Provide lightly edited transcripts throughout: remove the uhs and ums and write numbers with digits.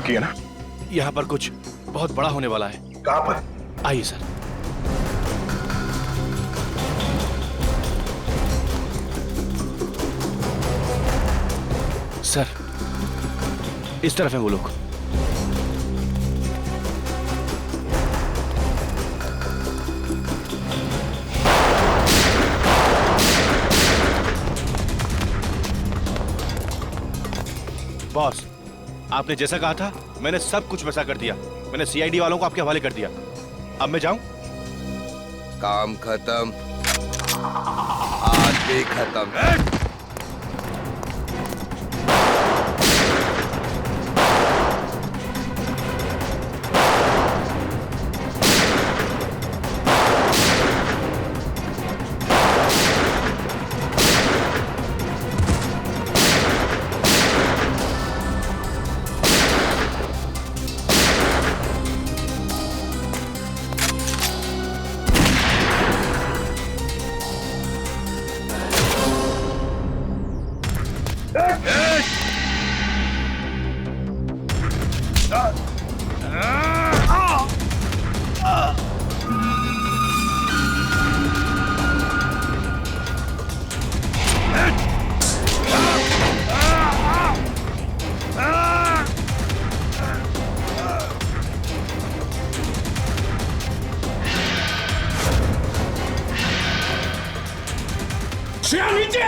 बाकी है ना? यहाँ पर कुछ बहुत बड़ा होने वाला है। कहाँ पर? आइए सर। सर, इस तरफ है वो लोग। बॉस, आपने जैसा कहा था मैंने सब कुछ वैसा कर दिया। मैंने सीआईडी वालों को आपके हवाले कर दिया। अब मैं जाऊं? काम खत्म, आज भी खत्म। श्रेया नीचे!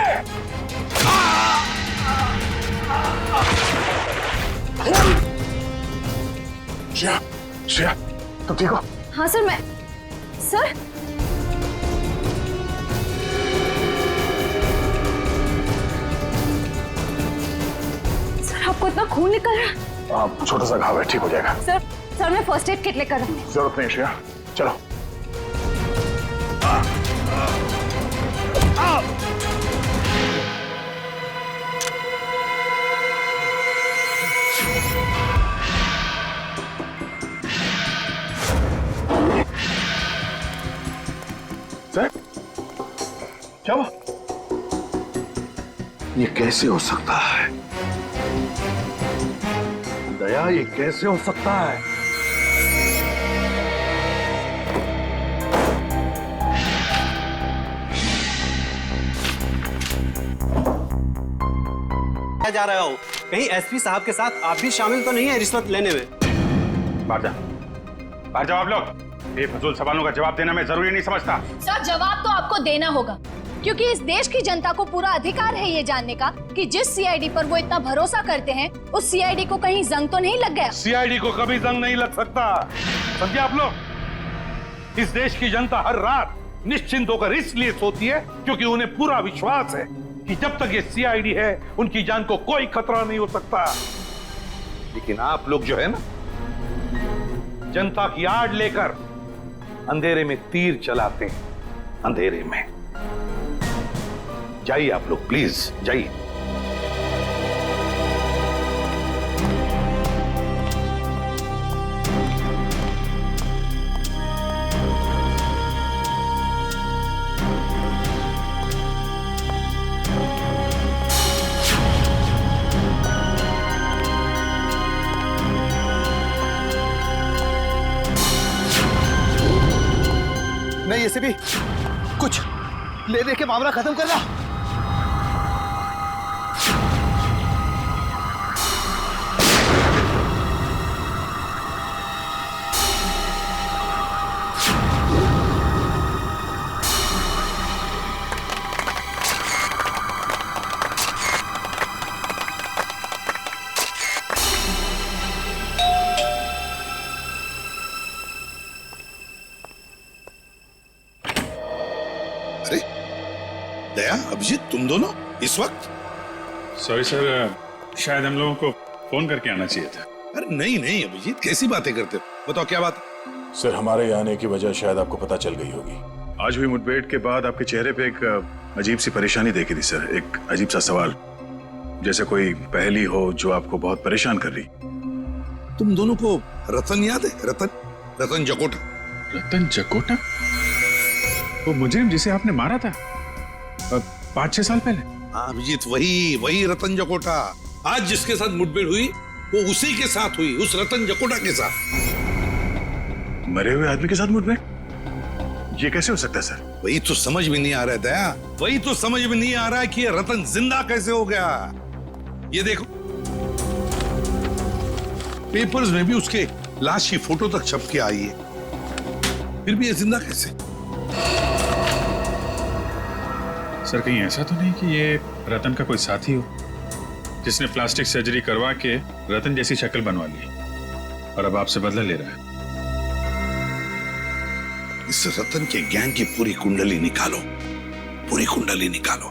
श्रेया, श्रेया, तुम ठीक हो? हाँ सर, मैं सर आपको इतना खून निकल रहा है? छोटा सा घाव है, ठीक हो जाएगा। सर मैं फर्स्ट एड किट लेकर आऊं। जरूरत नहीं श्रेया, चलो। सर, क्या हुआ? ये कैसे हो सकता है? दया, ये कैसे हो सकता है? जा रहे हो कहीं एसपी साहब के साथ आप भी शामिल तो नहीं है रिश्वत लेने में? बाहर जाओ आप लोग। बेफजूल सवालों का जवाब देना मैं जरूरी नहीं समझता। सर जवाब तो आपको देना होगा, क्योंकि इस देश की जनता को पूरा अधिकार है ये जानने का कि जिस सीआईडी पर वो इतना भरोसा करते हैं उस सीआईडी को कहीं जंग तो नहीं लग गया। सीआईडी को कभी जंग नहीं लग सकता, समझे आप लोग? इस देश की जनता हर रात निश्चिंत होकर इसलिए सोती है क्योंकि उन्हें पूरा विश्वास है कि जब तक ये सीआईडी है उनकी जान को कोई खतरा नहीं हो सकता। लेकिन आप लोग जो है ना, जनता की आड़ लेकर अंधेरे में तीर चलाते हैं, अंधेरे में। जाइए आप लोग, प्लीज जाइए। नहीं, ऐसे भी कुछ ले दे के मामला खत्म करना। दया, अभिजीत, तुम दोनों इस वक्त? सॉरी सर, शायद हम लोगों को फोन करके आना चाहिए था। अरे नहीं नहीं अभिजीत, कैसी बातें करते हो? बताओ क्या बात? सर, हमारे यहाँ आने की वजह शायद आपको पता चल गई होगी। आज हुई मुठभेड़ के बाद आपके चेहरे पे एक अजीब सी परेशानी देखी थी सर, एक अजीब सा सवाल, जैसे कोई पहेली हो जो आपको बहुत परेशान कर रही। तुम दोनों को रतन याद है? रतन जकोटा। रतन जकोटा? वो मुजरिम जिसे आपने मारा था 5-6 साल पहले? हाँ अभिजीत, वही रतन जकोटा। आज जिसके साथ मुठभेड़ हुई वो उसी के साथ हुई, उस रतन जकोटा के साथ। मरे हुए आदमी के साथ मुठभेड़? ये कैसे हो सकता है सर? वही तो समझ में नहीं आ रहा है दया, वही तो समझ में नहीं आ रहा है कि ये रतन जिंदा कैसे हो गया। ये देखो, पेपर्स में भी उसके लाश की फोटो तक छप के आई है, फिर भी ये जिंदा कैसे? सर कहीं ऐसा तो नहीं कि ये रतन का कोई साथी हो जिसने प्लास्टिक सर्जरी करवा के रतन जैसी शक्ल बनवा ली और अब आपसे बदला ले रहा है? इस रतन के गैंग की पूरी कुंडली निकालो, पूरी कुंडली निकालो।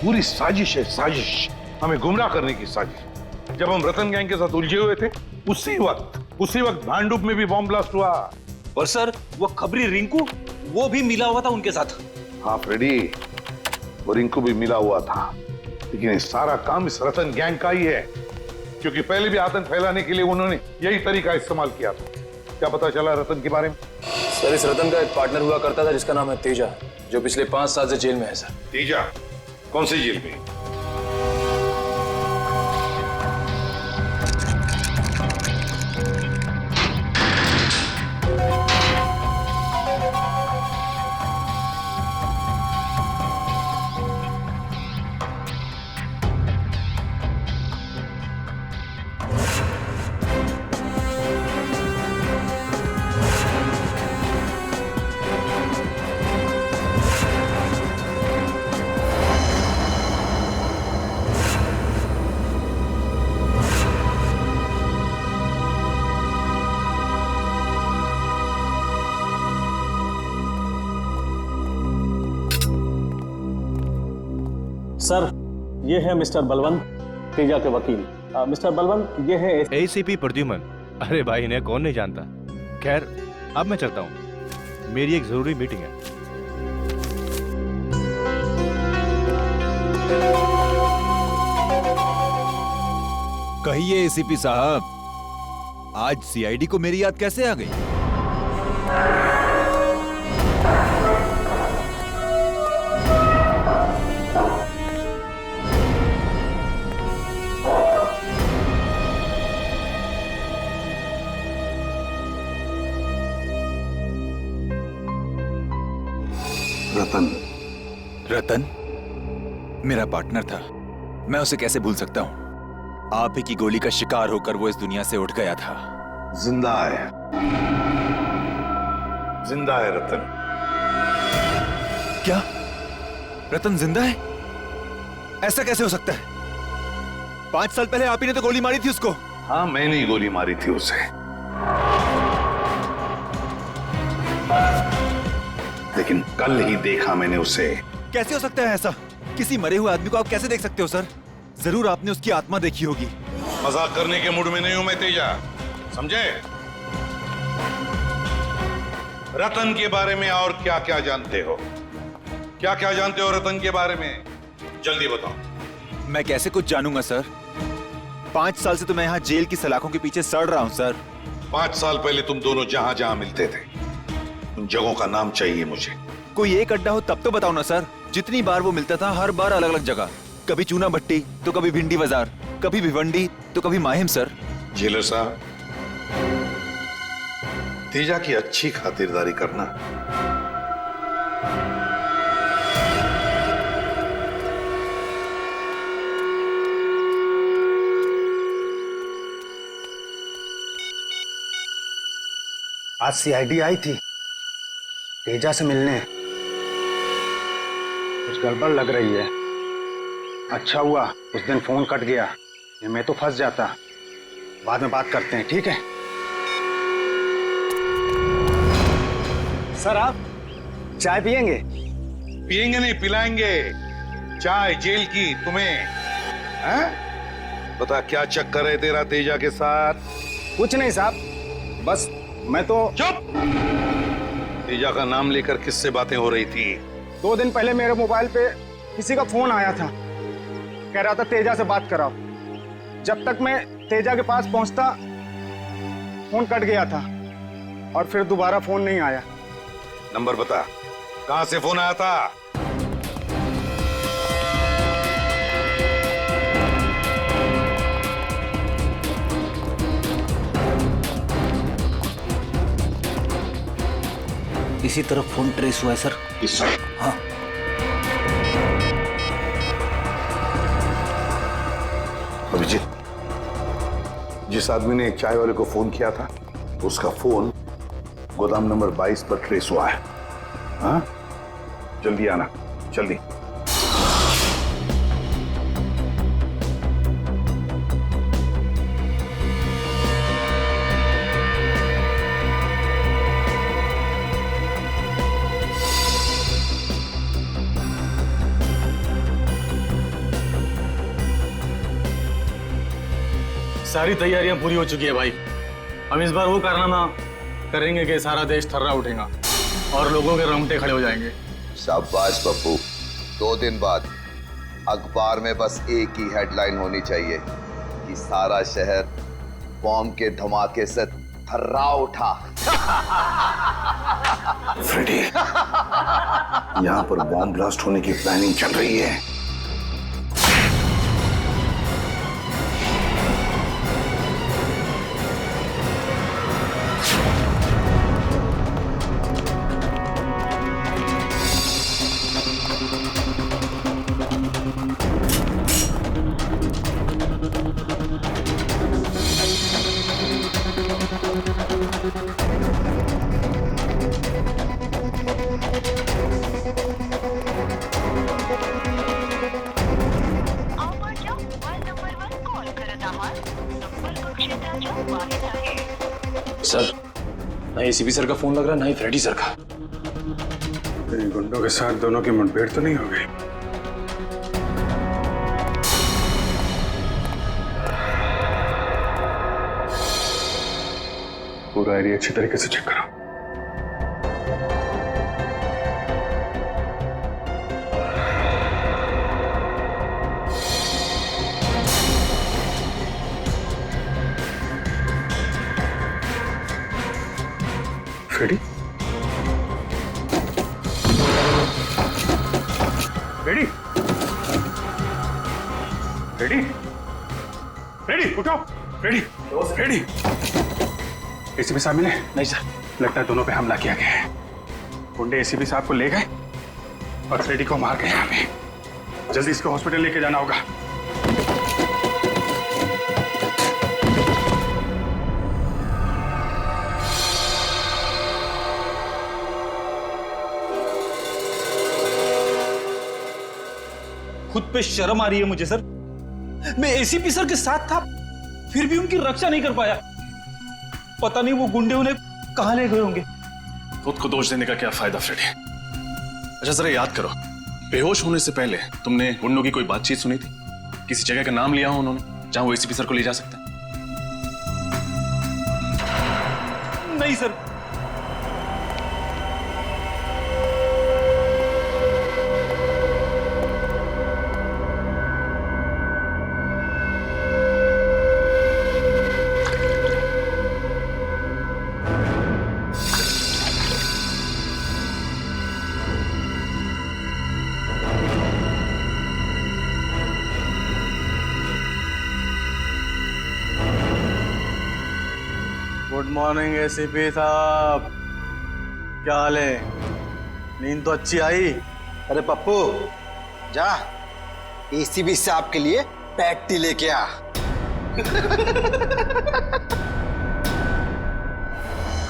पूरी साजिश है, साजिश, हमें गुमराह करने की साजिश। जब हम रतन गैंग के साथ उलझे हुए थे, उसी वक्त भांडुप में भी बॉम्ब ब्लास्ट हुआ। और सर वो खबरी रिंकू, वो भी मिला हुआ था उनके साथ। हाँ फ्रेडी, वो रिंकू भी मिला हुआ था, लेकिन ये सारा काम इस रतन गैंग का ही है, क्योंकि पहले भी आतंक फैलाने के लिए उन्होंने यही तरीका इस्तेमाल किया था। क्या पता चला रतन के बारे में? सर इस रतन का एक पार्टनर हुआ करता था जिसका नाम है तेजा, जो पिछले 5 साल से जेल में है सर। तेजा? कौन सी जेल में? सर ये है मिस्टर बलवंत, तेजा के वकील। मिस्टर बलवंत, ये है एसीपी प्रद्युमन। अरे भाई, इन्हें कौन नहीं जानता। खैर, अब मैं चलता हूँ, मेरी एक जरूरी मीटिंग है। कहिए एसीपी साहब, आज सीआईडी को मेरी याद कैसे आ गई? रतन मेरा पार्टनर था, मैं उसे कैसे भूल सकता हूं? आप ही की गोली का शिकार होकर वो इस दुनिया से उठ गया था। जिंदा है, जिंदा है रतन। क्या रतन जिंदा है? ऐसा कैसे हो सकता है? 5 साल पहले आप ही ने तो गोली मारी थी उसको। हाँ, मैंने ही गोली मारी थी उसे, लेकिन कल ही देखा मैंने उसे। कैसे हो सकता है ऐसा? किसी मरे हुए आदमी को आप कैसे देख सकते हो सर? जरूर आपने उसकी आत्मा देखी होगी। मजाक करने के मूड में नहीं हूं मैं तेजा, समझे? रतन के बारे में और क्या क्या जानते हो? क्या क्या जानते हो रतन के बारे में? जल्दी बताओ। मैं कैसे कुछ जानूंगा सर? 5 साल से तो मैं यहाँ जेल की सलाखों के पीछे सड़ रहा हूँ सर। 5 साल पहले तुम दोनों जहां जहां मिलते थे, उन जगहों का नाम चाहिए मुझे। कोई एक अड्डा हो तब तो बताओ ना सर। जितनी बार वो मिलता था, हर बार अलग अलग जगह। कभी चूना भट्टी, तो कभी भिंडी बाजार, कभी भिवंडी, तो कभी माहिम सर। जेलर साहब, तेजा की अच्छी खातिरदारी करना। आज सीआईडी आई थी तेजा से मिलने। कुछ गड़बड़ लग रही है। अच्छा हुआ उस दिन फोन कट गया, ये मैं तो फंस जाता। बाद में बात करते हैं, ठीक है? सर आप चाय पियेंगे? पियेंगे नहीं, पिलाएंगे। चाय जेल की तुम्हें, हैं? बता क्या चक्कर है तेरा तेजा के साथ? कुछ नहीं साहब, बस मैं तो। चुप! तेजा का नाम लेकर किससे बातें हो रही थी? 2 दिन पहले मेरे मोबाइल पे किसी का फोन आया था, कह रहा था तेजा से बात कराओ। जब तक मैं तेजा के पास पहुंचता फोन कट गया था और फिर दोबारा फोन नहीं आया। नंबर बता, कहां से फोन आया था? इसी तरफ फोन ट्रेस हुआ है सर। इस साइड? हाँ। अभिजीत, जिस आदमी ने चाय वाले को फोन किया था उसका फोन गोदाम नंबर 22 पर ट्रेस हुआ है। हाँ, जल्दी आना, जल्दी। सारी तैयारियां पूरी हो चुकी है भाई। हम इस बार वो कारनामा करेंगे कि सारा देश थर्रा उठेगा और लोगों के रोंगटे खड़े हो जाएंगे। शाबाश पप्पू। 2 दिन बाद अखबार में बस एक ही हेडलाइन होनी चाहिए कि सारा शहर बॉम्ब के धमाके से थर्रा उठा। फ्रेडी, यहाँ पर बॉम्ब ब्लास्ट होने की प्लानिंग चल रही है। सर, ना एसीपी सर का फोन लग रहा, ना ही फ्रेडी सर का। इन गुंडों के साथ दोनों की मुठभेड़ तो नहीं हो गई? पूरा एरिया अच्छी तरीके से चेक करो। फ्रेडी? फ्रेडी? फ्रेडी? फ्रेडी, उठो! फ्रेडी! फ्रेडी! एसीपी साहब मिले? नहीं सर। लगता है दोनों पे हमला किया गया है। गुंडे एसीपी साहब को ले गए और फ्रेडी को मार गए। यहाँ पे जल्दी इसको हॉस्पिटल लेके जाना होगा। खुद पे शर्म आ रही है मुझे सर। मैं एसीपी सर के साथ था, फिर भी उनकी रक्षा नहीं कर पाया। पता नहीं वो गुंडे उन्हें कहां ले गए होंगे। खुद को दोष देने का क्या फायदा फ्रेडी? अच्छा जरा याद करो, बेहोश होने से पहले तुमने गुंडों की कोई बातचीत सुनी थी? किसी जगह का नाम लिया हो उन्होंने जहां वो एसीपी सर को ले जा सकते हैं? नहीं सर। गुड मॉर्निंग एसीपी साहब, क्या हाल है? नींद तो अच्छी आई? अरे पप्पू, जा एसीपी साहब के लिए पैटी लेके आ।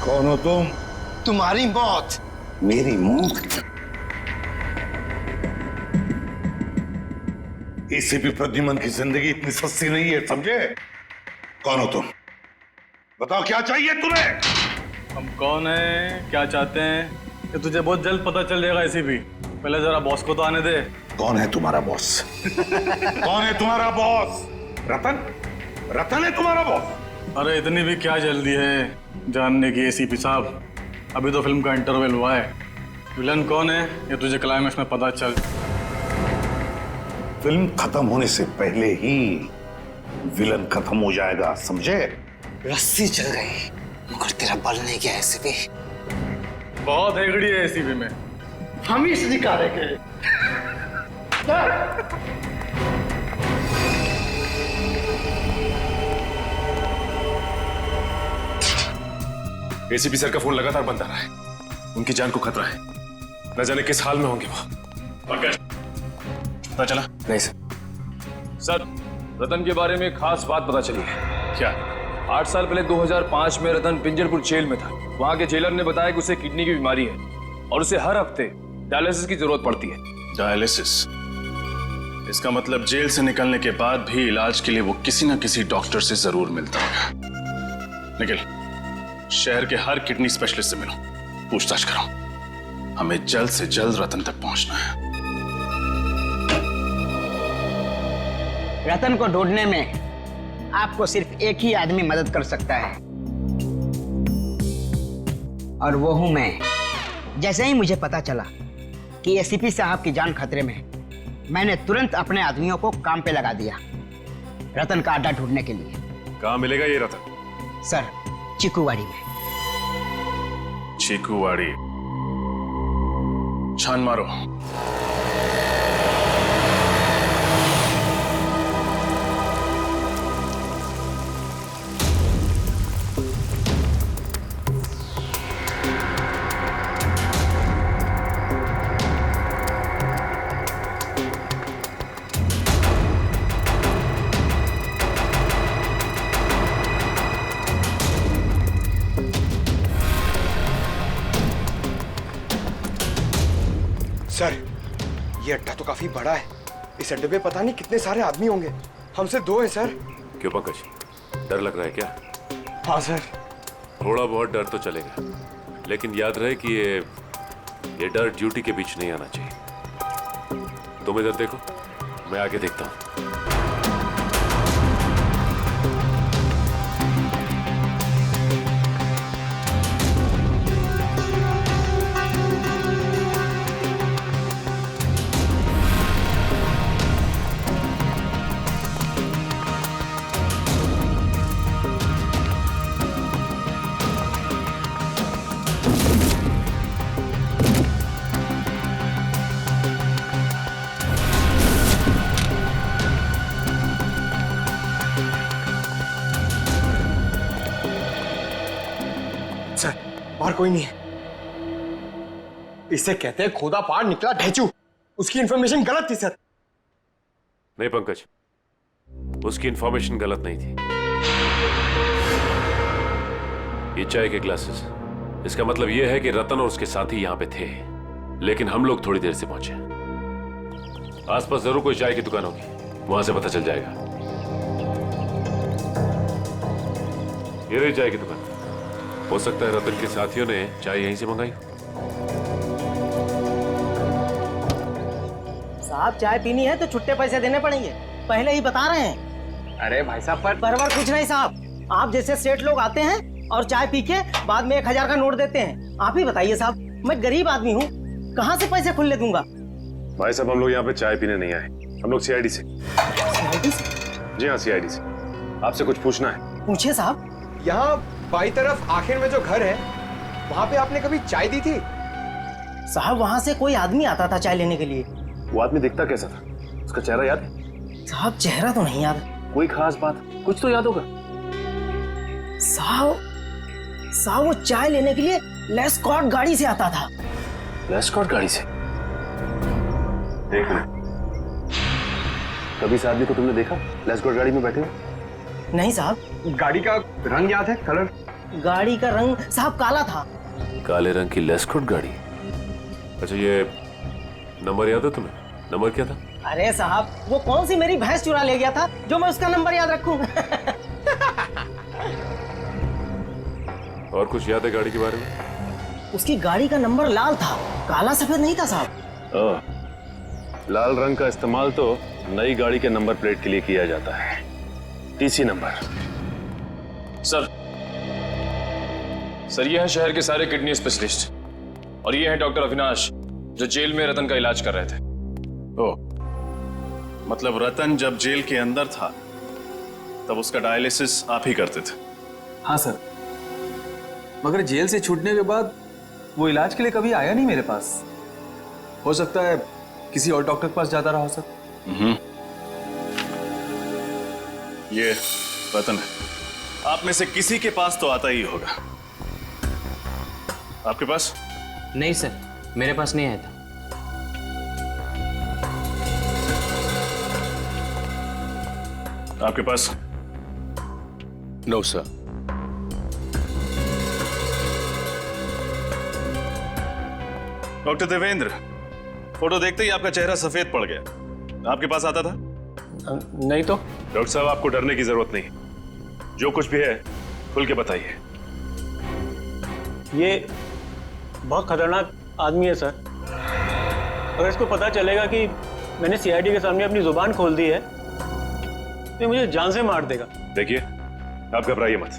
कौन हो तुम? तुम्हारी मौत। मेरी मौत? एसीपी प्रद्युमन की जिंदगी इतनी सस्ती नहीं है, समझे? कौन हो तुम? बताओ क्या चाहिए तुम्हें? हम कौन है, क्या चाहते हैं, कि तुझे बहुत जल्द पता चल जाएगा एसीपी। पहले जरा बॉस को तो आने दे। कौन है तुम्हारा बॉस? कौन है तुम्हारा बॉस? रतन? रतन है तुम्हारा बॉस? अरे इतनी भी क्या जल्दी है जानने की एसीपी साहब? अभी तो फिल्म का इंटरवल हुआ है। विलन कौन है ये तुझे क्लाइमैक्स में पता चल। फिल्म खत्म होने से पहले ही विलन खत्म हो जाएगा, समझे? रस्सी चल गई मगर तेरा बल नहीं गया एसीपी। बहुत हेगड़ी है एसीपी में। हम ही इस निकाले गए। एसीपी सर का फोन लगातार बंद आ रहा है। उनकी जान को खतरा है। न जाने किस हाल में होंगे वो। पंकज, पता चला? नहीं सर, रतन के बारे में खास बात पता चली है। क्या? 8 साल पहले 2005 में रतन पिंजरपुर जेल में था। वहां के जेलर ने बताया कि उसे किडनी की बीमारी है और उसे हर हफ्ते डायलिसिस की जरूरत पड़ती है। डायलिसिस? इसका मतलब जेल से निकलने के बाद भी इलाज के लिए वो किसी न किसी डॉक्टर से जरूर मिलता होगा। निखिल, शहर के हर किडनी स्पेशलिस्ट से मिलो, पूछताछ करो। हमें जल्द से जल्द रतन तक पहुंचना है। रतन को ढूंढने में आपको सिर्फ एक ही आदमी मदद कर सकता है, और वो हूं मैं। जैसे ही मुझे पता चला कि एसीपी साहब की जान खतरे में है, मैंने तुरंत अपने आदमियों को काम पे लगा दिया रतन का अड्डा ढूंढने के लिए। कहां मिलेगा ये रतन? सर, चिकूवाड़ी में। चीकूवाड़ी? छान मारो। सर, ये अड्डा तो काफी बड़ा है। इस अड्डे पे पता नहीं कितने सारे आदमी होंगे। हमसे 2 हैं सर। क्यों पंकज, डर लग रहा है क्या? हाँ सर। थोड़ा बहुत डर तो चलेगा, लेकिन याद रहे कि ये डर ड्यूटी के बीच नहीं आना चाहिए। तुम इधर देखो, मैं आगे देखता हूँ। बाहर कोई नहीं है। इसे कहते हैं खोदा पहाड़ निकला ढेचू। उसकी इंफॉर्मेशन गलत थी सर। नहीं पंकज, उसकी इंफॉर्मेशन गलत नहीं थी। ये चाय के ग्लासेस, इसका मतलब यह है कि रतन और उसके साथी यहां पे थे, लेकिन हम लोग थोड़ी देर से पहुंचे। आसपास जरूर कोई चाय की दुकान होगी, वहां से पता चल जाएगा। ये रही चाय की दुकान। हो सकता है रतन के साथियों ने चाय यहीं से मंगाई। साहब, चाय पीनी है तो छुट्टे पैसे देने पड़ेंगे, पहले ही बता रहे हैं। अरे भाई साहब, परवर कुछ नहीं साहब। आप जैसे सेठ लोग आते हैं और चाय पी के बाद में 1000 का नोट देते हैं। आप ही बताइए साहब, मैं गरीब आदमी हूँ, कहाँ से पैसे खुले दूंगा? भाई साहब, हम लोग यहाँ पे चाय पीने नहीं आए, हम लोग सीआईडी से। सीआईडी से? जी हाँ, सीआईडी से। आपसे कुछ पूछना है। पूछिए साहब। यहाँ बाई तरफ आखिर में जो घर है, वहाँ पे आपने कभी चाय दी थी? साहब, वहाँ से कोई आदमी आता था चाय लेने के लिए। वो आदमी दिखता कैसा था? उसका चेहरा याद है? साहब, चेहरा तो नहीं याद। कोई खास बात, कुछ तो याद होगा। साहब वो चाय लेने के लिए लेस्कॉर्ट गाड़ी से आता था। लेस्कॉर्ट गाड़ी से? देख ले, कभी इस आदमी को तुमने देखा लेस्कॉर्ट गाड़ी में बैठे हुए? नहीं साहब। गाड़ी का रंग याद है? कलर? गाड़ी का रंग साहब काला था। काले रंग की लेस्कॉर्ट गाड़ी? अच्छा, ये नंबर याद है तुम्हें? नंबर क्या था? अरे साहब, वो कौन सी मेरी भैंस चुरा ले गया था जो मैं उसका नंबर याद रखूं? और कुछ याद है गाड़ी के बारे में? उसकी गाड़ी का नंबर लाल था, काला सफेद नहीं था साहब। लाल रंग का इस्तेमाल तो नई गाड़ी के नंबर प्लेट के लिए किया जाता है, टीसी नंबर। सर, ये है शहर के सारे किडनी स्पेशलिस्ट, और ये है डॉक्टर अविनाश जो जेल में रतन का इलाज कर रहे थे। ओह, मतलब रतन जब जेल के अंदर था तब उसका डायलिसिस आप ही करते थे? हाँ सर, मगर जेल से छूटने के बाद वो इलाज के लिए कभी आया नहीं मेरे पास। हो सकता है किसी और डॉक्टर के पास जाता रहा हो सर। ये रतन है, आप में से किसी के पास तो आता ही होगा। आपके पास? नहीं सर, मेरे पास नहीं आया था। आपके पास? No sir. Doctor Devendra, photo देखते ही आपका चेहरा सफेद पड़ गया। आपके पास आता था? नहीं तो। डॉक्टर साहब, आपको डरने की जरूरत नहीं, जो कुछ भी है खुल के बताइए। ये बहुत खतरनाक आदमी है सर। अगर इसको पता चलेगा कि मैंने सीआईडी के सामने अपनी जुबान खोल दी है तो ये मुझे जान से मार देगा। देखिए, आप घबराइए मत,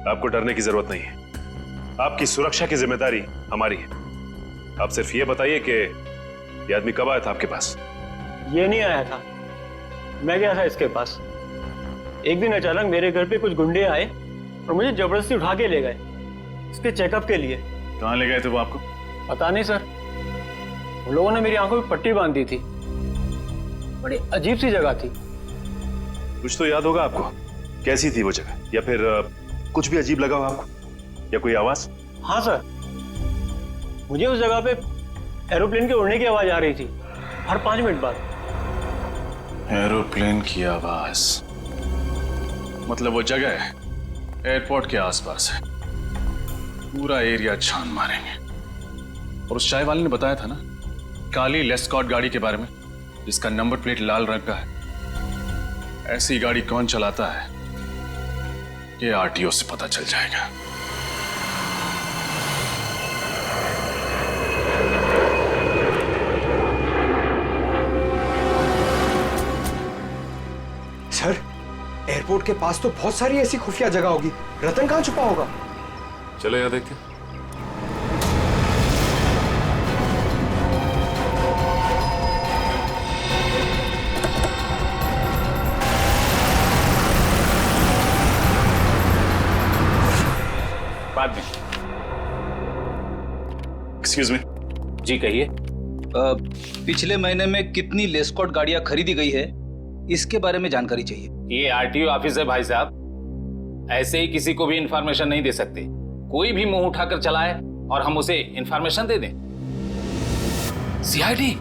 आपको डरने की जरूरत नहीं है। आपकी सुरक्षा की जिम्मेदारी हमारी है। आप सिर्फ ये बताइए कि ये आदमी कब आया था आपके पास? ये नहीं आया था, मैं गया था इसके पास। एक दिन अचानक मेरे घर पे कुछ गुंडे आए और मुझे जबरदस्ती उठा के ले गए इसके चेकअप के लिए। कहाँ ले गए थे वो आपको? पता नहीं सर, उन लोगों ने मेरी आंखों में पट्टी बांध दी थी। बड़ी अजीब सी जगह थी। कुछ तो याद होगा आपको, कैसी थी वो जगह? या फिर कुछ भी अजीब लगा हो आपको, या कोई आवाज? हाँ सर, मुझे उस जगह पे एरोप्लेन के उड़ने की आवाज आ रही थी हर 5 मिनट बाद। एरोप्लेन की आवाज? मतलब वो जगह एयरपोर्ट के आसपास है। पूरा एरिया छान मारेंगे। और उस चाय वाले ने बताया था ना, काली लेस्कॉट गाड़ी के बारे में, जिसका नंबर प्लेट लाल रंग का है। ऐसी गाड़ी कौन चलाता है ये आरटीओ से पता चल जाएगा। सर, एयरपोर्ट के पास तो बहुत सारी ऐसी खुफिया जगह होगी। रतन कहाँ छुपा होगा? चलो यहाँ देखते हैं। बाद में। Excuse me. जी कहिए। पिछले महीने में कितनी लेस्कॉट गाड़ियां खरीदी गई है, इसके बारे में जानकारी चाहिए। ये आरटीओ ऑफिस है भाई साहब, ऐसे ही किसी को भी इंफॉर्मेशन नहीं दे सकते। कोई भी मुंह उठाकर चलाए और हम उसे इंफॉर्मेशन दे दें। सीआईडी,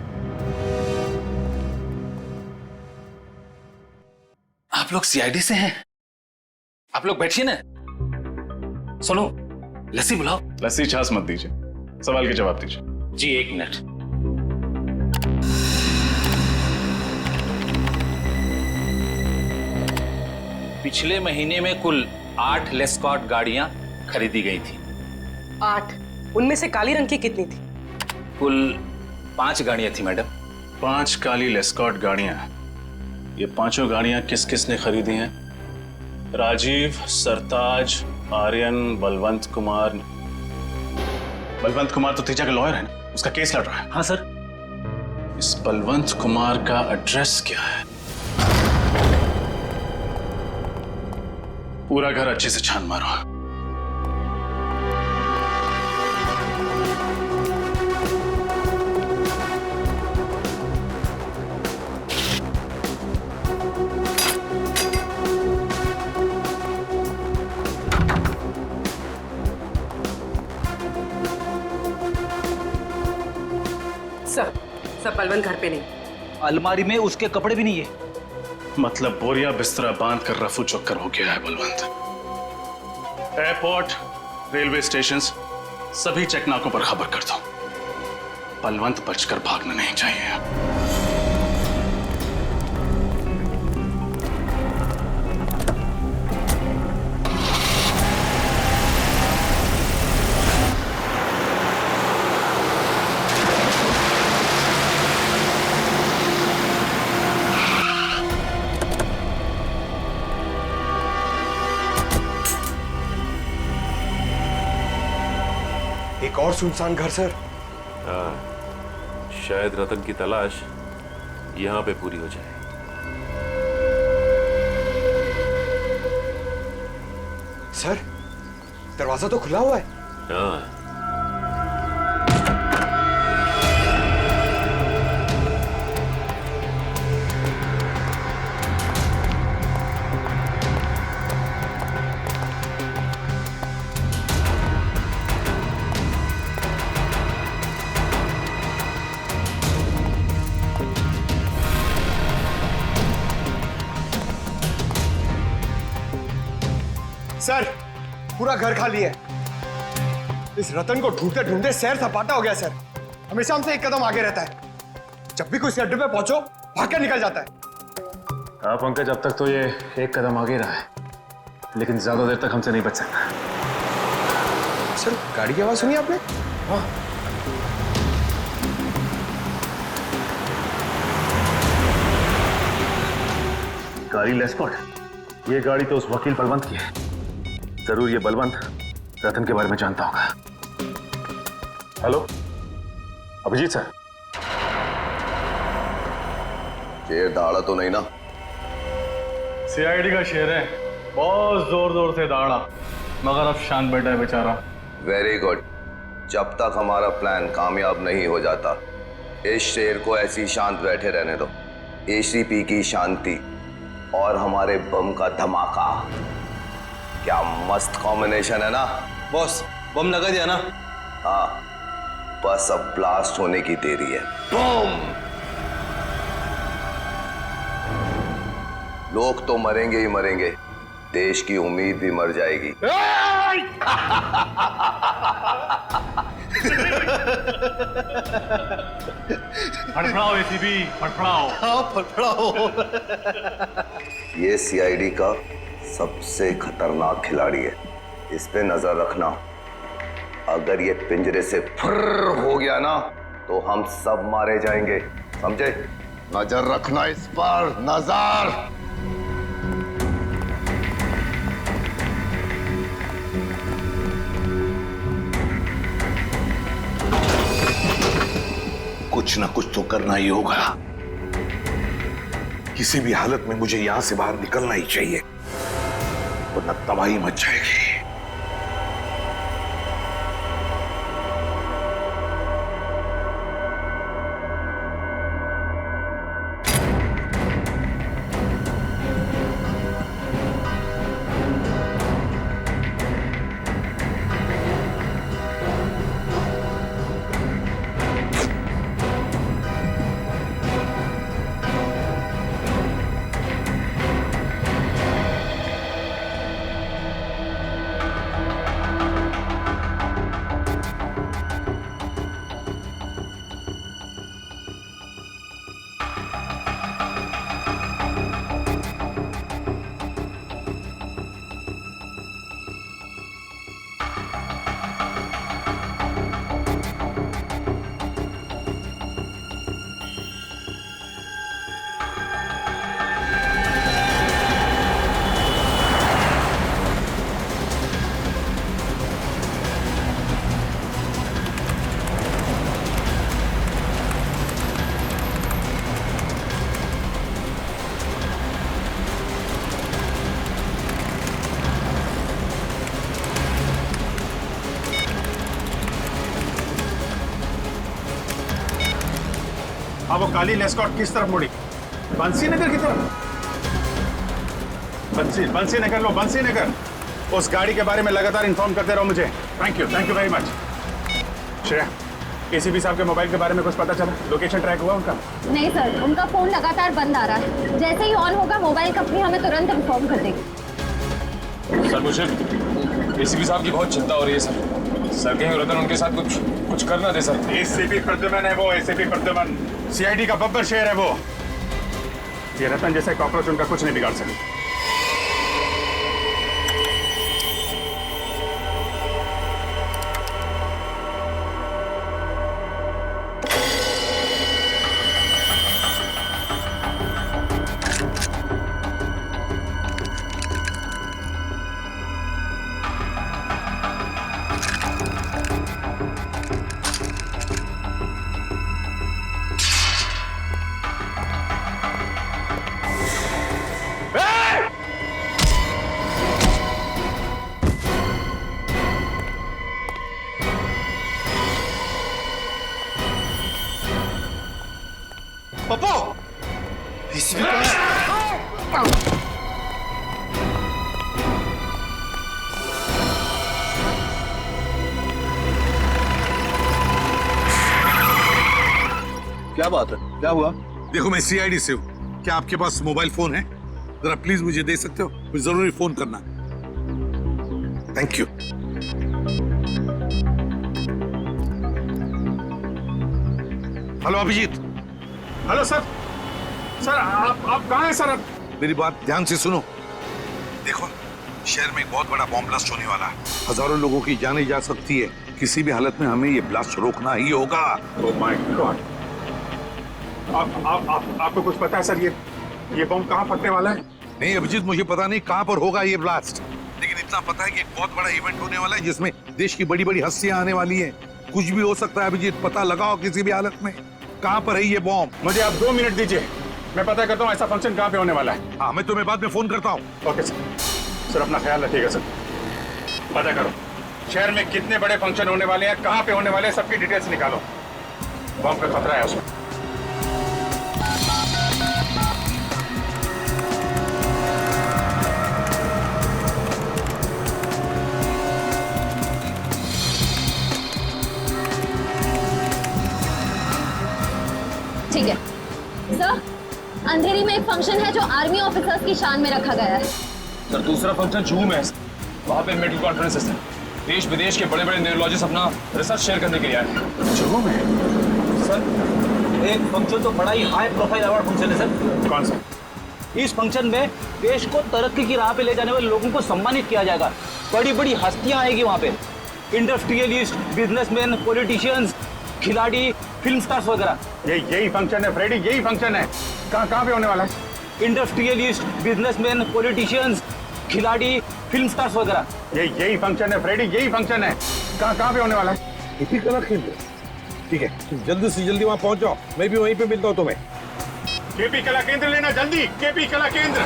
आप लोग सीआईडी से हैं? आप लोग बैठिए ना। सुनो, लस्सी बुलाओ। लस्सी छाछ मत दीजिए, सवाल के जवाब दीजिए। जी 1 मिनट। पिछले महीने में कुल 8 लेस्कॉट गाड़ियां खरीदी गई थी। 8? उनमें से काली रंग की कितनी थी? कुल 5 गाड़ियां थी मैडम। 5 काली लेस्कॉट गाड़ियां। ये पांचों गाड़ियां किस किस ने खरीदी हैं? राजीव, सरताज, आर्यन, बलवंत कुमार। बलवंत कुमार तो तेजा का लॉयर है ना, उसका केस लड़ रहा है। हाँ सर। इस बलवंत कुमार का एड्रेस क्या है? पूरा घर अच्छे से छान मारो। सब बलवंत घर पे नहीं। अलमारी में उसके कपड़े भी नहीं है। मतलब बोरिया बिस्तरा बांध कर रफू चक्कर हो गया है बलवंत। एयरपोर्ट, रेलवे स्टेशन, सभी चेकनाकों पर खबर कर दो। बलवंत बचकर भागना नहीं चाहिए। एक और सुनसान घर सर। हाँ, शायद रतन की तलाश यहां पे पूरी हो जाए। सर, दरवाजा तो खुला हुआ है। हाँ, सर, पूरा घर खाली है। इस रतन को ढूंढते ढूंढते सैर सपाटा हो गया सर। हमेशा हमसे एक कदम आगे रहता है। जब भी कोई अड्डे पे पहुंचो भाग कर निकल जाता है। हाँ पंकज, अब तक तो ये एक कदम आगे रहा है, लेकिन ज्यादा देर तक हमसे नहीं बच सकता। सर, गाड़ी की आवाज सुनी आपने? हाँ। गाड़ी लेस्कॉट, ये गाड़ी तो उस वकील बलवंत की है। जरूर ये बलवंत रतन के बारे में जानता होगा। Hello Abhijit sir. शेर दहाड़ा तो नहीं ना? सीआईडी का शेर है, बहुत जोर जोर से दहाड़ा, मगर अब शांत बैठा है बेचारा। Very good. जब तक हमारा प्लान कामयाब नहीं हो जाता, इस शेर को ऐसी शांत बैठे रहने दो। एसीपी की शांति और हमारे बम का धमाका, क्या मस्त कॉम्बिनेशन है ना? बॉस, बम लगा दिया ना? हाँ, बस अब ब्लास्ट होने की देरी है। बम! लोग तो मरेंगे ही मरेंगे, देश की उम्मीद भी मर जाएगी। फड़फड़ाओ एसीपी, फड़फड़ाओ। हाँ, फड़फड़ाओ। ये सीआईडी का सबसे खतरनाक खिलाड़ी है, इस पे नजर रखना। अगर ये पिंजरे से फुर्र हो गया ना, तो हम सब मारे जाएंगे, समझे? नजर रखना इस पर, नजर। कुछ ना कुछ तो करना ही होगा। किसी भी हालत में मुझे यहां से बाहर निकलना ही चाहिए, वरना तबाही मच जाएगी। अब वो काली लेस्कॉट किस तरफ मुड़ी? बंसी नगर की तरफ। बंसी नगर लो, बंसी नगर। उस गाड़ी के बारे में लगातार इन्फॉर्म करते रहो मुझे। Thank you very much. Shreya, ACP साहब के मोबाइल के बारे में कुछ पता चला? लोकेशन ट्रैक हुआ उनका? नहीं सर, उनका फोन लगातार बंद आ रहा है। जैसे ही ऑन होगा मोबाइल कंपनी हमें तुरंत इन्फॉर्म कर देगी। सर, मुझे एसीपी साहब की बहुत चिंता हो रही है सर कहीं रतन उनके साथ कुछ करना दे सर। एसीपी प्रद्युमन है वो, एसीपी प्रद्युमन सीआईडी का बब्बर शेर है वो। ये रतन जैसे कॉकरोच उनका कुछ नहीं बिगाड़ सकते। पप्पू, एसीपी कहाँ है? क्या बात है? क्या हुआ? देखो, मैं सीआईडी से हूँ। क्या आपके पास मोबाइल फोन है? जरा प्लीज मुझे दे सकते हो? कुछ जरूरी फोन करना। Thank you. Hello Abhijit. Hello sir. Sir आप कहाँ हैं सर? मेरी बात ध्यान से सुनो। देखो, शहर में एक बहुत बड़ा बॉम्ब ब्लास्ट होने वाला है। हजारों लोगों की जाने जा सकती है। किसी भी हालत में हमें ये ब्लास्ट रोकना ही होगा। Oh my God. आपको कुछ पता है सर, ये बॉम्ब कहाँ फटने वाला है? नहीं अभिजीत, मुझे पता नहीं कहाँ पर होगा ये ब्लास्ट, लेकिन इतना पता है कि एक बहुत बड़ा इवेंट होने वाला है जिसमें देश की बड़ी बड़ी हस्तियां आने वाली हैं। कुछ भी हो सकता है अभिजीत, पता लगाओ किसी भी हालत में कहाँ पर है ये बॉम्ब। मुझे आप 2 मिनट दीजिए, मैं पता करता हूँ ऐसा फंक्शन कहाँ पे होने वाला है। हाँ, मैं तुम्हें बाद में फोन करता हूँ। Okay sir. सर अपना ख्याल रखिएगा सर। पता करो शहर में कितने बड़े फंक्शन होने वाले हैं, कहाँ पे होने वाले हैं, सबकी डिटेल्स निकालो। बॉम्ब का खतरा है उसमें। ठीक है सर, अंधेरी में एक फंक्शन है जो आर्मी ऑफिसर्स की शान में रखा गया है। सर दूसरा फंक्शन जूहू में है, वहाँ पे मेडिकल कॉन्फ्रेंस है। देश विदेश के बड़े बड़े न्यूरोलॉजिस्ट अपना रिसर्च शेयर करने के लिए आए हैं। जूहू में? सर एक फंक्शन तो बड़ा ही हाई प्रोफाइल अवार्ड फंक्शन है सर। कौन सा? इस फंक्शन में देश को तरक्की की राह पे ले जाने वाले लोगों को सम्मानित किया जाएगा। बड़ी बड़ी हस्तियां आएगी वहाँ पे, इंडस्ट्रियलिस्ट, बिजनेसमैन, पॉलिटिशियंस, खिलाड़ी, फिल्म स्टार्स वगैरह। यही फंक्शन है फ्रेडी, यही फंक्शन है। कहाँ पे होने वाला है? इंडस्ट्रियलिस्ट, बिजनेसमैन, पॉलिटिशियंस, खिलाड़ी, फिल्म स्टार्स वगैरह। यही फंक्शन है फ्रेडी, यही फंक्शन है। कहाँ पे होने वाला है? केपी कला केंद्र। ठीक है, जल्दी से जल्दी वहाँ पहुँच जाओ, मैं भी वहीं पे मिलता हूँ तुम्हें। केपी कला केंद्र लेना जल्दी, केपी कला केंद्र।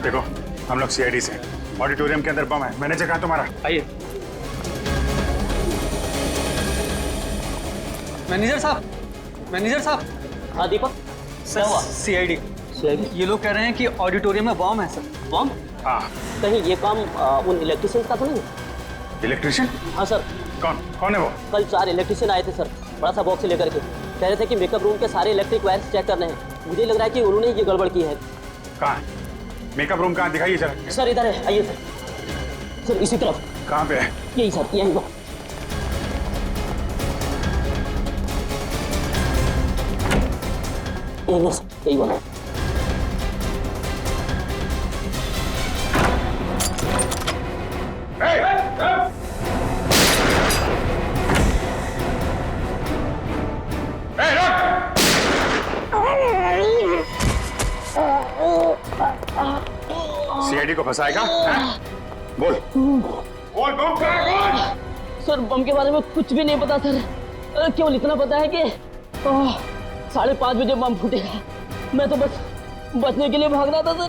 देखो हम लोग सीआईडी से, ऑडिटोरियम के अंदर बम है। मैनेजर कहाँ तुम्हारा? आइए। मैनेजर साहब, मैनेजर साहब। हाँ दीपक, क्या हुआ? सीआईडी ये लोग कह रहे हैं कि ऑडिटोरियम में बॉम्ब है सर। बॉम्ब? हाँ। कहीं ये काम उन इलेक्ट्रिशियंस का तो नहीं? इलेक्ट्रिशियन? हाँ सर। कौन है वो? कल 4 इलेक्ट्रिशियन आए थे सर, बड़ा सा बॉक्स लेकर के। कह रहे थे कि मेकअप रूम के सारे इलेक्ट्रिक वायर्स चेक करने हैं। मुझे लग रहा है कि उन्होंने ये गड़बड़ की है। कहाँ है मेकअप रूम? कहाँ दिखाइए जरा। सर इधर है, आइए सर। सर इसी तरफ। कहाँ पे है? यही सर, यही वो। यही वाला। सीआईडी को फंसाएगा? बोल बोल बम कहाँ है? बोल। सर बम के बारे में कुछ भी नहीं पता सर, केवल इतना पता है कि 5:30 बजे बम फूटेगा। मैं तो बस बचने के लिए भाग रहा था सर।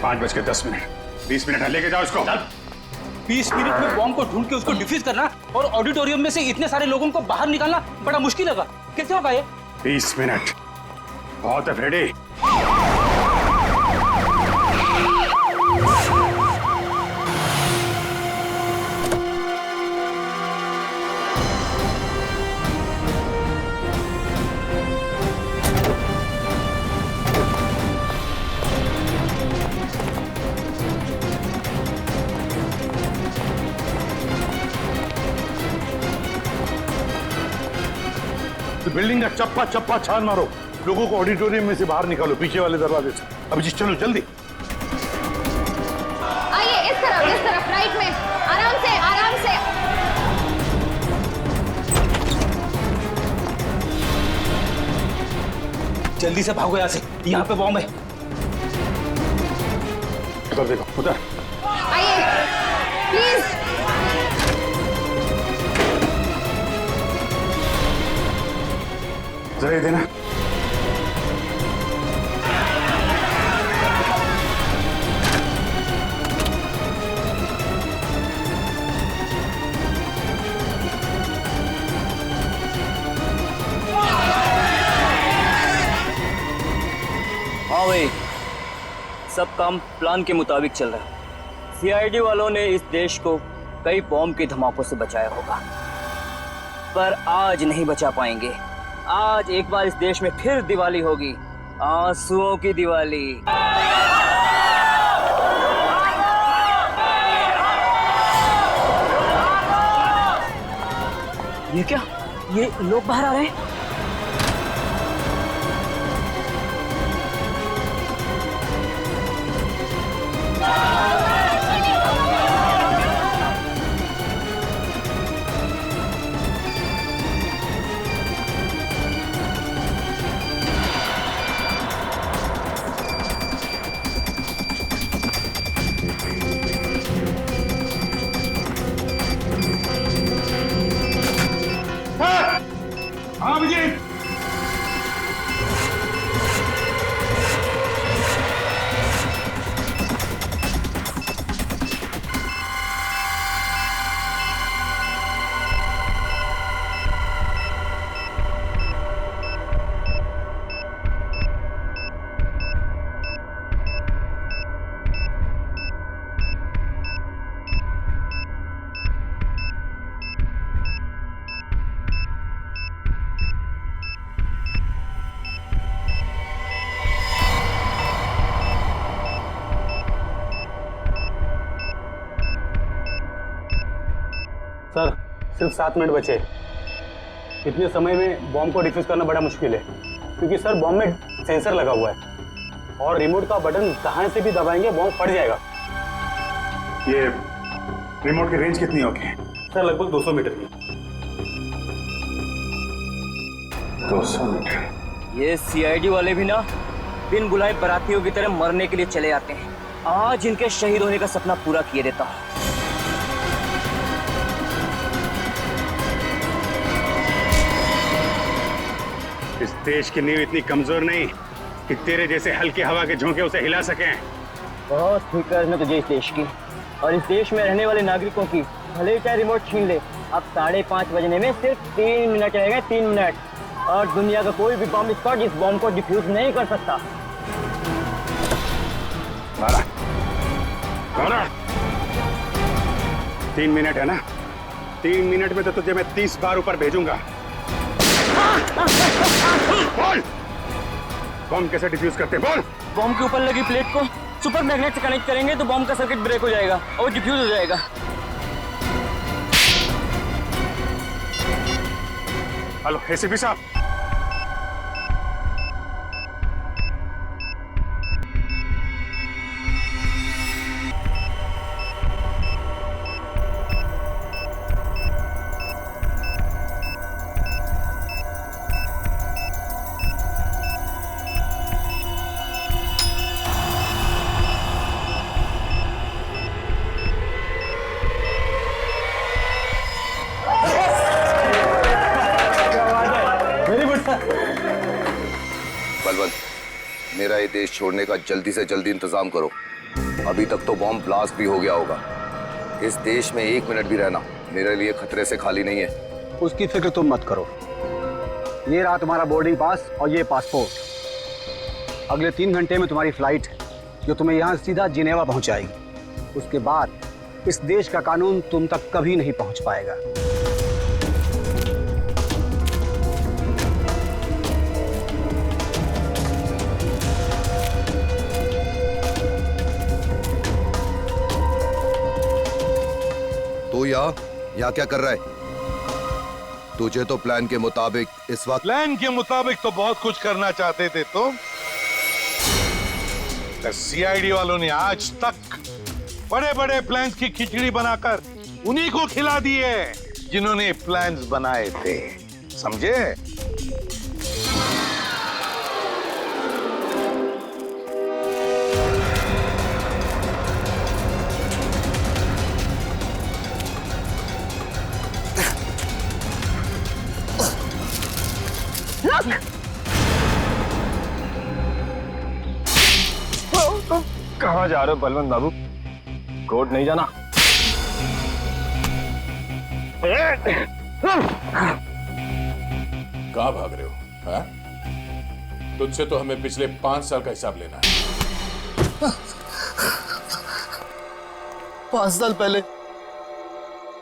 5:10, 20 मिनट है, लेके जाओ इसको। 20 मिनट में बॉम्ब को ढूंढ के उसको डिफ्यूज करना और ऑडिटोरियम में से इतने सारे लोगों को बाहर निकालना बड़ा मुश्किल लगा। कैसे होगा ये? 20 मिनट बहुत है फ्रेडी। बिल्डिंग का चप्पा चप्पा छान मारो, लोगों को ऑडिटोरियम में से बाहर निकालो, पीछे वाले दरवाजे से। अभिजीत चलो जल्दी। आइए इस तरफ राइट में, आराम से आराम से। जल्दी से भागो यहाँ से, यहाँ पे बॉम्ब है। उधर देखो, उधर। आइए प्लीज। जरा ये देना। हाँ भाई, सब काम प्लान के मुताबिक चल रहा है। सीआईडी वालों ने इस देश को कई बॉम्ब के धमाकों से बचाया होगा, पर आज नहीं बचा पाएंगे। आज एक बार इस देश में फिर दिवाली होगी, आंसुओं की दिवाली। ये क्या? ये लोग बाहर आ रहे हैं। हाँ अभिजीत, सर सिर्फ 7 मिनट बचे। इतने समय में बॉम्ब को डिफ्यूज करना बड़ा मुश्किल है, क्योंकि सर बॉम्ब में सेंसर लगा हुआ है और रिमोट का बटन जहां से भी दबाएंगे बॉम्ब फट जाएगा। ये रिमोट की रेंज कितनी होगी? सर लगभग 200 मीटर की। 200 मीटर? ये सीआईडी वाले भी ना बिन बुलाए बरातियों की तरह मरने के लिए चले आते हैं। आज इनके शहीद होने का सपना पूरा किए देता हूँ। इस देश की नींव इतनी कमजोर नहीं कि तेरे जैसे हल्की हवा के झोंके उसे हिला सकें। बहुत फिक्र है तुझे इस देश की और इस देश में रहने वाले नागरिकों की। भले चाहे रिमोट छीन ले, अब 5:30 बजने में सिर्फ 3 मिनट रहेगा, 3 मिनट, और दुनिया का कोई भी बम स्क्वाड इस बम को डिफ्यूज नहीं कर सकता। 3 मिनट है ना? 3 मिनट में तो तुझे मैं 30 बार ऊपर भेजूंगा। बोल, बम कैसे डिफ्यूज करते? बोल। बम के ऊपर लगी प्लेट को सुपर मैग्नेट से कनेक्ट करेंगे तो बम का सर्किट ब्रेक हो जाएगा और डिफ्यूज हो जाएगा। हेलो एसीपी साहब, बलवंत, मेरा ये देश छोड़ने का जल्दी से जल्दी इंतजाम करो। अभी तक तो बॉम्ब ब्लास्ट भी हो गया होगा। इस देश में 1 मिनट भी रहना मेरे लिए खतरे से खाली नहीं है। उसकी फिक्र तुम मत करो। ये रहा तुम्हारा बोर्डिंग पास और ये पासपोर्ट। अगले 3 घंटे में तुम्हारी फ्लाइट है जो तुम्हें यहाँ सीधा जिनेवा पहुंचाएगी। उसके बाद इस देश का कानून तुम तक कभी नहीं पहुंच पाएगा। तू यहाँ क्या कर रहा है? तुझे तो प्लान के मुताबिक इस वक्त प्लान के मुताबिक तो बहुत कुछ करना चाहते थे तुम। सीआईडी वालों ने आज तक बड़े बड़े प्लान्स की खिचड़ी बनाकर उन्हीं को खिला दिए जिन्होंने प्लान्स बनाए थे, समझे? कहाँ जा रहे हो बलवंत बाबू? कोर्ट नहीं जाना? कहाँ भाग रहे हो? तुझसे तो हमें पिछले 5 साल का हिसाब लेना है। 5 साल पहले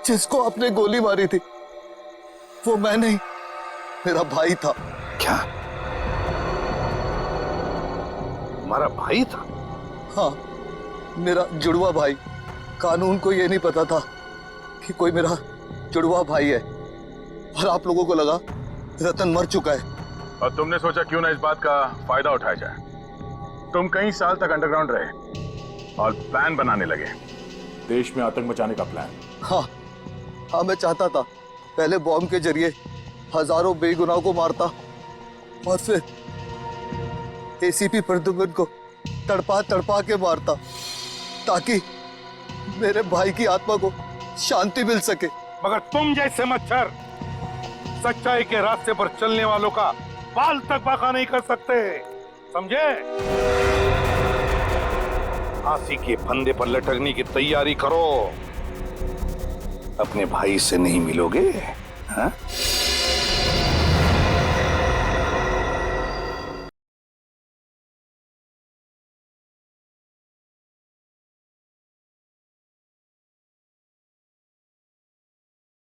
जिसको आपने गोली मारी थी वो मैं नहीं, मेरा भाई था। क्या तुम्हारा भाई था? हाँ, मेरा जुड़वा भाई। कानून को ये नहीं पता था कि कोई मेरा जुड़वा भाई है, और आप लोगों को लगा रतन मर चुका है। और तुमने सोचा क्यों ना इस बात का फायदा उठाया जाए। तुम कई साल तक अंडरग्राउंड रहे और प्लान बनाने लगे, देश में आतंक मचाने का प्लान। हाँ, मैं चाहता था पहले बॉम्ब के जरिए हजारों बेगुनाहों को मारता और फिर एसीपी प्रद्युम्न को तड़पा तड़पा के मारता ताकि मेरे भाई की आत्मा को शांति मिल सके। मगर तुम जैसे मच्छर सच्चाई के रास्ते पर चलने वालों का बाल तक बाका नहीं कर सकते, समझे? फांसी के फंदे पर लटकने की तैयारी करो। अपने भाई से नहीं मिलोगे? हाँ?